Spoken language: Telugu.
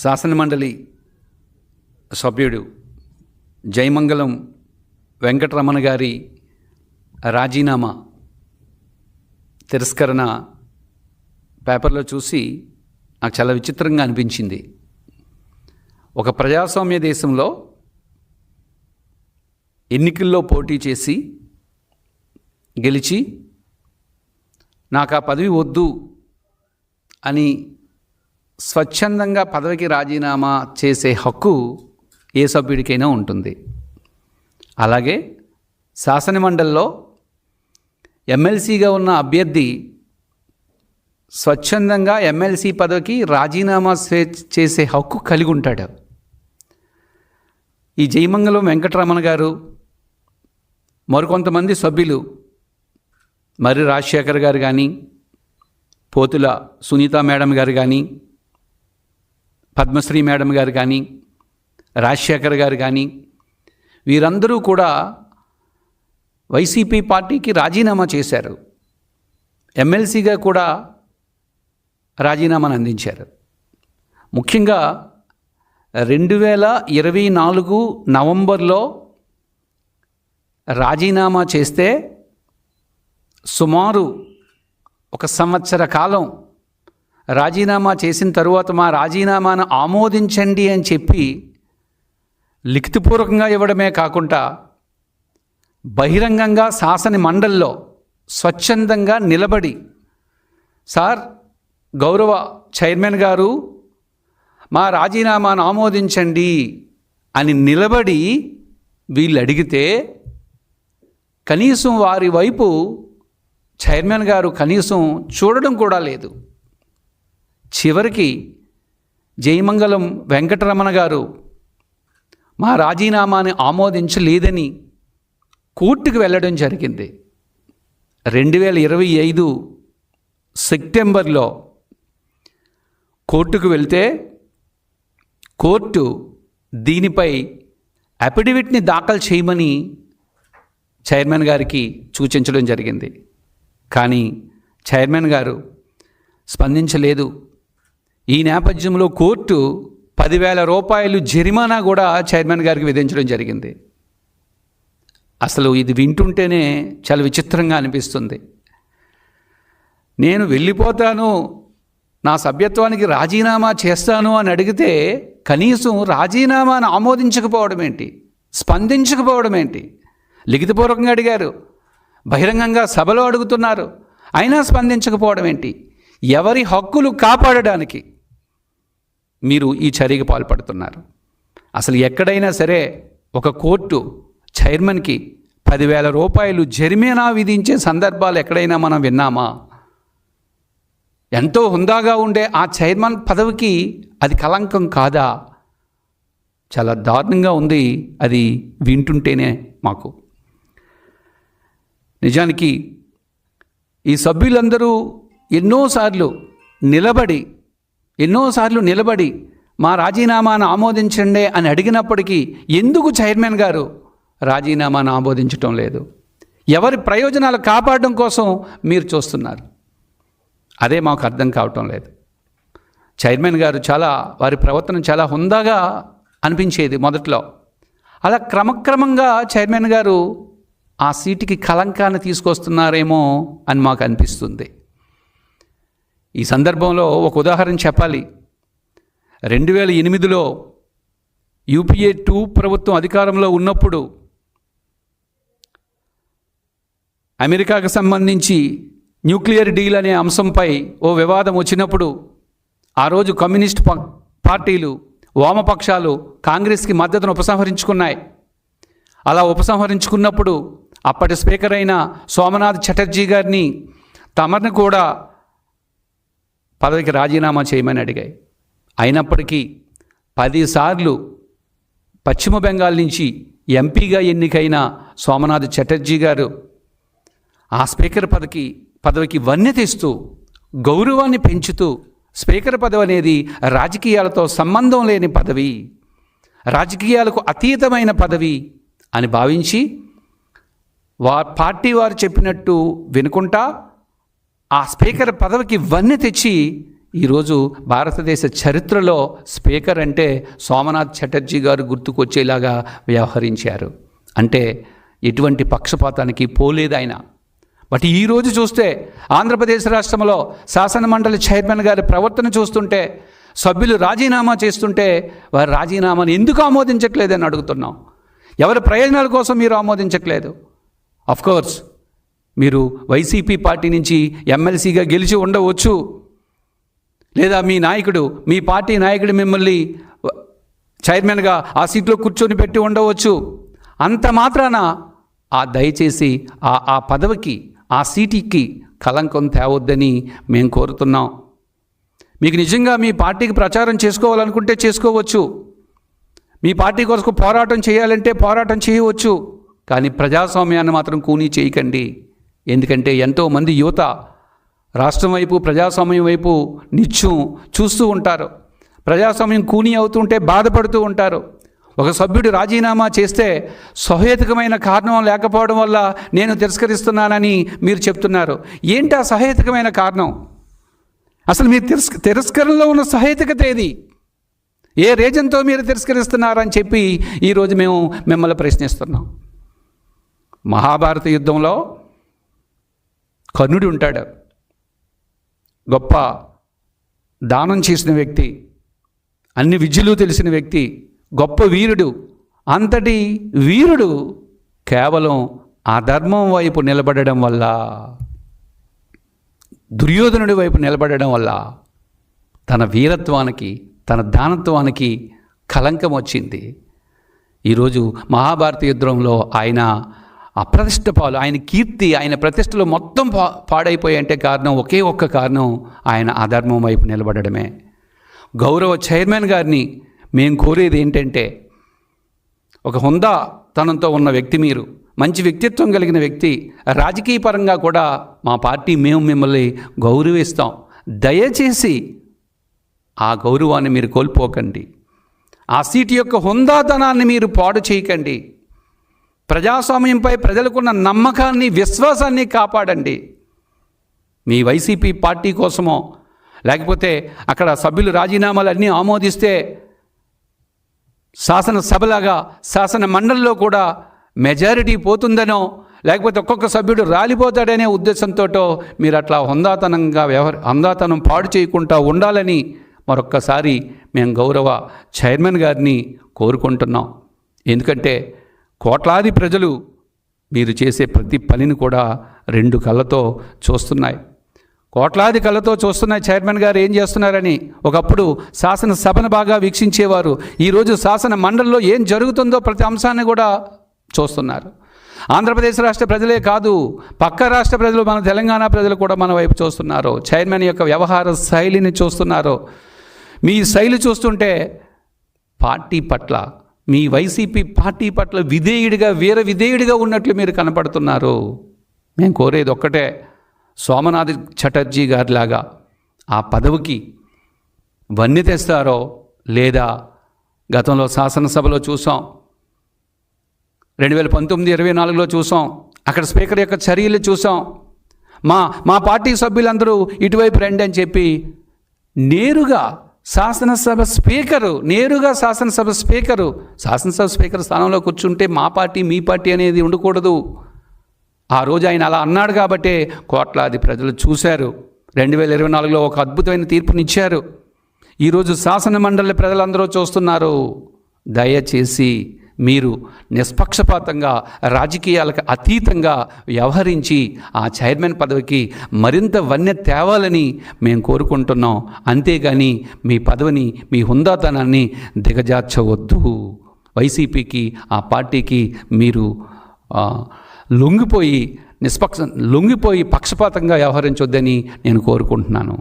శాసనమండలి సభ్యుడు జయమంగళం వెంకటరమణ గారి రాజీనామా తిరస్కరణ పేపర్లో చూసి నాకు చాలా విచిత్రంగా అనిపించింది. ఒక ప్రజాస్వామ్య దేశంలో ఎన్నికల్లో పోటీ చేసి గెలిచి నాకు ఆ పదవి వద్దు అని స్వచ్ఛందంగా పదవికి రాజీనామా చేసే హక్కు ఏ సభ్యుడికైనా ఉంటుంది. అలాగే శాసనమండలిలో ఎమ్మెల్సీగా ఉన్న అభ్యర్థి స్వచ్ఛందంగా ఎమ్మెల్సీ పదవికి రాజీనామా చేసే హక్కు కలిగి ఉంటాడు. ఈ జయమంగళం వెంకటరమణ గారు మరికొంతమంది సభ్యులు మర్రి రాజశేఖర్ గారు కానీ, పోతుల సునీత మేడం గారు కానీ, పద్మశ్రీ మేడం గారు కానీ, రాజశేఖర్ గారు కానీ, వీరందరూ కూడా వైసీపీ పార్టీకి రాజీనామా చేశారు. ఎమ్మెల్సీగా కూడా రాజీనామాను అందించారు. ముఖ్యంగా 2024 నవంబర్లో రాజీనామా చేస్తే సుమారు 1 సంవత్సర కాలం రాజీనామా చేసిన తరువాత మా రాజీనామాను ఆమోదించండి అని చెప్పి లిఖితపూర్వకంగా ఇవ్వడమే కాకుండా బహిరంగంగా శాసన మండలిలో స్వచ్ఛందంగా నిలబడి, సార్ గౌరవ చైర్మన్ గారు మా రాజీనామాను ఆమోదించండి అని నిలబడి వీళ్ళు అడిగితే కనీసం వారి వైపు చైర్మన్ గారు కనీసం చూడడం కూడా లేదు. చివరికి జయమంగళం వెంకటరమణ గారు మా రాజీనామాని ఆమోదించలేదని కోర్టుకు వెళ్ళడం జరిగింది. 2025 సెప్టెంబర్లో కోర్టుకు వెళ్తే కోర్టు దీనిపై అఫిడవిట్ని దాఖలు చేయమని చైర్మన్ గారికి సూచించడం జరిగింది. కానీ చైర్మన్ గారు స్పందించలేదు. ఈ నేపథ్యంలో కోర్టు 10,000 రూపాయలు జరిమానా కూడా చైర్మన్ గారికి విధించడం జరిగింది. అసలు ఇది వింటుంటేనే చాలా విచిత్రంగా అనిపిస్తుంది. నేను వెళ్ళిపోతాను, నా సభ్యత్వానికి రాజీనామా చేస్తాను అని అడిగితే కనీసం రాజీనామాను ఆమోదించకపోవడం ఏంటి, స్పందించకపోవడం ఏంటి? లిఖితపూర్వకంగా అడిగారు, బహిరంగంగా సభలో అడుగుతున్నారు, అయినా స్పందించకపోవడం ఏంటి? ఎవరి హక్కులు కాపాడడానికి మీరు ఈ చర్యకు పాల్పడుతున్నారు? అసలు ఎక్కడైనా సరే ఒక కోర్టు చైర్మన్కి 10,000 రూపాయలు జరిమానా విధించే సందర్భాలు ఎక్కడైనా మనం విన్నామా? ఎంతో హుందాగా ఉండే ఆ చైర్మన్ పదవికి అది కళంకం కాదా? చాలా దారుణంగా ఉంది అది వింటుంటేనే మాకు. నిజానికి ఈ సభ్యులందరూ ఎన్నోసార్లు నిలబడి మా రాజీనామాను ఆమోదించండి అని అడిగినప్పటికీ ఎందుకు చైర్మన్ గారు రాజీనామాను ఆమోదించటం లేదు? ఎవరి ప్రయోజనాలు కాపాడడం కోసం మీరు చూస్తున్నారు? అదే మాకు అర్థం కావటం లేదు. చైర్మన్ గారు వారి ప్రవర్తన చాలా హుందాగా అనిపించేది మొదట్లో. అలా క్రమక్రమంగా చైర్మన్ గారు ఆ సీటుకి కళంకాన్ని తీసుకొస్తున్నారేమో అని మాకు అనిపిస్తుంది. ఈ సందర్భంలో ఒక ఉదాహరణ చెప్పాలి. 2008లో UPA 2 ప్రభుత్వం అధికారంలో ఉన్నప్పుడు అమెరికాకు సంబంధించి న్యూక్లియర్ డీల్ అనే అంశంపై ఓ వివాదం వచ్చినప్పుడు ఆ రోజు కమ్యూనిస్ట్ పార్టీలు, వామపక్షాలు కాంగ్రెస్కి మద్దతును ఉపసంహరించుకున్నాయి. అలా ఉపసంహరించుకున్నప్పుడు అప్పటి స్పీకర్ అయిన సోమనాథ్ చటర్జీ గారిని తమను కూడా పదవికి రాజీనామా చేయమని అడిగాయి. అయినప్పటికీ 10 సార్లు పశ్చిమ బెంగాల్ నుంచి ఎంపీగా ఎన్నికైన సోమనాథ్ చటర్జీ గారు ఆ స్పీకర్ పదవికి వన్నె తెస్తూ, గౌరవాన్ని పెంచుతూ, స్పీకర్ పదవి అనేది రాజకీయాలతో సంబంధం లేని పదవి, రాజకీయాలకు అతీతమైన పదవి అని భావించి పార్టీ వారు చెప్పినట్టు వినుకుంటా ఆ స్పీకర్ పదవికి వన్నె తెచ్చి ఈరోజు భారతదేశ చరిత్రలో స్పీకర్ అంటే సోమనాథ్ చటర్జీ గారు గుర్తుకొచ్చేలాగా వ్యవహరించారు. అంటే ఎటువంటి పక్షపాతానికి పోలేదు ఆయన. బట్ ఈరోజు చూస్తే ఆంధ్రప్రదేశ్ రాష్ట్రంలో శాసనమండలి చైర్మన్ గారి ప్రవర్తన చూస్తుంటే, సభ్యులు రాజీనామా చేస్తుంటే వారి రాజీనామాను ఎందుకు ఆమోదించట్లేదని అడుగుతున్నాం. ఎవరి ప్రయోజనాల కోసం మీరు ఆమోదించట్లేదు? అఫ్కోర్స్ మీరు వైసీపీ పార్టీ నుంచి ఎమ్మెల్సీగా గెలిచి ఉండవచ్చు, లేదా మీ పార్టీ నాయకుడు మిమ్మల్ని చైర్మన్గా ఆ సీట్లో కూర్చొని పెట్టి ఉండవచ్చు. అంత మాత్రాన దయచేసి ఆ పదవికి, ఆ సీటుకి కలంకం తేవద్దని మేము కోరుతున్నాం. మీకు నిజంగా మీ పార్టీకి ప్రచారం చేసుకోవాలనుకుంటే చేసుకోవచ్చు, మీ పార్టీ కోసం పోరాటం చేయాలంటే పోరాటం చేయవచ్చు, కానీ ప్రజాస్వామ్యాన్ని మాత్రం కూనీ చేయకండి. ఎందుకంటే ఎంతోమంది యువత రాష్ట్రం వైపు, ప్రజాస్వామ్యం వైపు నిత్యం చూస్తూ ఉంటారు. ప్రజాస్వామ్యం కూనీ అవుతుంటే బాధపడుతూ ఉంటారు. ఒక సభ్యుడు రాజీనామా చేస్తే సహేతుకమైన కారణం లేకపోవడం వల్ల నేను తిరస్కరిస్తున్నానని మీరు చెప్తున్నారు. ఏంటి ఆ సహేతుకమైన కారణం? అసలు మీ తిరస్కరణలో ఉన్న సహేతుకత ఏది? ఏ రీజన్తో మీరు తిరస్కరిస్తున్నారని చెప్పి ఈరోజు మేము మిమ్మల్ని ప్రశ్నిస్తున్నాం. మహాభారత యుద్ధంలో కర్ణుడు ఉంటాడు, గొప్ప దానం చేసిన వ్యక్తి, అన్ని విద్యలు తెలిసిన వ్యక్తి, గొప్ప వీరుడు. అంతటి వీరుడు కేవలం అధర్మం వైపు నిలబడడం వల్ల, దుర్యోధనుడి వైపు నిలబడడం వల్ల తన వీరత్వానికి, తన దానత్వానికి కలంకం వచ్చింది. ఈరోజు మహాభారత యుద్ధంలో ఆయన అప్రతిష్ట పాలు, ఆయన కీర్తి, ఆయన ప్రతిష్టలు మొత్తం పాడైపోయాయంటే కారణం ఒకే ఒక్క కారణం, ఆయన అధర్మం వైపు నిలబడడమే. గౌరవ చైర్మన్ గారిని మేము కోరేది ఏంటంటే, ఒక హుందాతనంతో ఉన్న వ్యక్తి, మీరు మంచి వ్యక్తిత్వం కలిగిన వ్యక్తి, రాజకీయ పరంగా కూడా మా పార్టీ మేము మిమ్మల్ని గౌరవిస్తాం. దయచేసి ఆ గౌరవాన్ని మీరు కోల్పోకండి. ఆ సీటు యొక్క హుందాతనాన్ని మీరు పాడు చేయకండి. ప్రజాస్వామ్యంపై ప్రజలకున్న నమ్మకాన్ని, విశ్వాసాన్ని కాపాడండి. మీ వైసీపీ పార్టీ కోసమో, లేకపోతే అక్కడ సభ్యులు రాజీనామాలన్నీ ఆమోదిస్తే శాసనసభలాగా శాసన మండలిలో కూడా మెజారిటీ పోతుందనో, లేకపోతే ఒక్కొక్క సభ్యుడు రాలిపోతాడనే ఉద్దేశంతో మీరు అట్లా హుందాతనం పాడు చేయకుండా ఉండాలని మరొక్కసారి మేము గౌరవ చైర్మన్ గారిని కోరుకుంటున్నాం. ఎందుకంటే కోట్లాది ప్రజలు మీరు చేసే ప్రతి పనిని కూడా రెండు కళ్ళతో చూస్తున్నాయి, కోట్లాది కళ్ళతో చూస్తున్నాయి చైర్మన్ గారు ఏం చేస్తున్నారని. ఒకప్పుడు శాసనసభను బాగా వీక్షించేవారు, ఈరోజు శాసన మండలిలో ఏం జరుగుతుందో ప్రతి అంశాన్ని కూడా చూస్తున్నారు. ఆంధ్రప్రదేశ్ రాష్ట్ర ప్రజలే కాదు, పక్క రాష్ట్ర ప్రజలు, మన తెలంగాణ ప్రజలు కూడా మన వైపు చూస్తున్నారు. చైర్మన్ యొక్క వ్యవహార శైలిని చూస్తున్నారు. మీ శైలి చూస్తుంటే పార్టీ పట్ల, మీ వైసీపీ పార్టీ పట్ల విధేయుడిగా, వీర విధేయుడిగా ఉన్నట్లు మీరు కనపడుతున్నారు. మేము కోరేది ఒక్కటే, సోమనాథ్ చటర్జీ గారిలాగా ఆ పదవికి వన్నె తెస్తారో లేదా. గతంలో శాసనసభలో చూసాం, 2019-24లో చూసాం, అక్కడ స్పీకర్ యొక్క చర్యలు చూసాం. మా పార్టీ సభ్యులందరూ ఇటువైపు రండి అని చెప్పి నేరుగా శాసనసభ స్పీకర్ స్థానంలో కూర్చుంటే మా పార్టీ, మీ పార్టీ అనేది ఉండకూడదు. ఆ రోజు ఆయన అలా అన్నాడు కాబట్టే కోట్లాది ప్రజలు చూశారు. 2024లో ఒక అద్భుతమైన తీర్పునిచ్చారు. ఈరోజు శాసన మండలి ప్రజలందరూ చూస్తున్నారు. దయచేసి మీరు నిష్పక్షపాతంగా, రాజకీయాలకు అతీతంగా వ్యవహరించి ఆ చైర్మన్ పదవికి మరింత వన్నె తేవాలని మేము కోరుకుంటున్నాం. అంతేగాని మీ పదవిని, మీ హుందాతనాన్ని దిగజార్చవద్దు. వైసీపీకి, ఆ పార్టీకి మీరు లొంగిపోయి పక్షపాతంగా వ్యవహరించొద్దని నేను కోరుకుంటున్నాను.